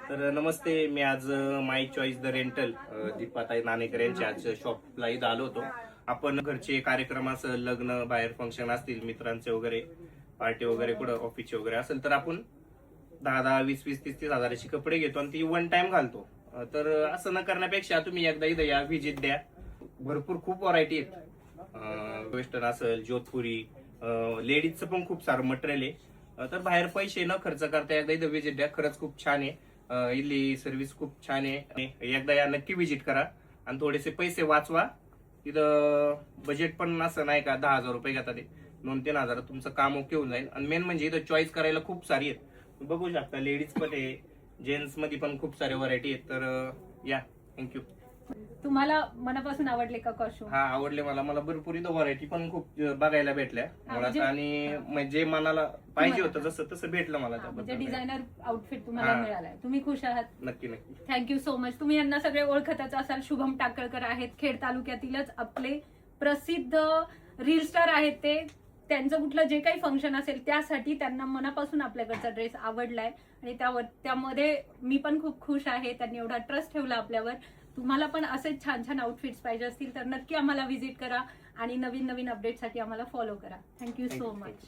तर नमस्ते, मी आज माय choice the rental Deepatai Nanekar यांच्या आज शॉपला इथं आलो होतो. आपण घरचे कार्यक्रम असेल, लग्न, बाहेर फंक्शन असतील, मित्रांचे वगैरे पार्टी वगैरे, कुठं ऑफिसचे वगैरे असेल तर आपण 10-10, 20-20, 30-30 हजाराचे कपडे घेतो आणि ती वन टाइम घालतो. तर असं न करण्यापेक्षा तुम्ही एकदा इथं या, व्हिजिट द्या. भरपूर खूप व्हरायटी आहेत. वेस्टर्न असेल, जोधपुरी, लेडीजचं पण खूप सारं मटेरियल आहे. तर बाहेर पैसे न खर्च करता एकदा इथं व्हिजिट द्या. खरंच खूप छान आहे. इथली सर्व्हिस खूप छान आहे. आणि एकदा या, नक्की व्हिजिट करा आणि थोडेसे पैसे वाचवा. इथं बजेट पण असं नाही का 10,000 रुपये घेतात, 2-3 हजार तुमचं काम ओके होऊन जाईल. आणि मेन म्हणजे इथं चॉईस करायला खूप सारी आहेत. बघू शकता, लेडीज पण आहे, जेंट्स मध्ये पण खूप सारे व्हरायटी आहेत. तर या, थँक्यू. तुम्हाला मनापासून आवडले का कॉस्ट्युम? हा, आवडले मला भरपूर. इथं व्हरायटी पण खूप बघायला भेटल्या मुळात. आणि म्हणजे मनाला पाहिजे होतं जसं तसं भेटलं मला. म्हणजे डिझायनर आउटफिट तुम्हाला मिळालाय, तुम्ही खुश आहात? नक्की नक्की. Thank you so much. तुम्ही यांना सगळे ओळखतच असाल. शुभम टाकळकर आहेत, खेड तालुक्यातीलच आपले प्रसिद्ध रील स्टार आहेत ते. त्यांचं कुठलं जे काही फंक्शन असेल त्यासाठी त्यांना मनापासून आपल्याकडचा ड्रेस आवडलाय आणि त्यामध्ये मी पण खूप खुश आहे. त्यांनी एवढा ट्रस्ट ठेवला आपल्यावर. तुम्हाला पण असेच छान छान आउटफिट्स पाहिजे असतील तर नक्की आम्हाला व्हिजिट करा आणि नवीन नवीन अपडेटसाठी आम्हाला फॉलो करा. Thank you so much.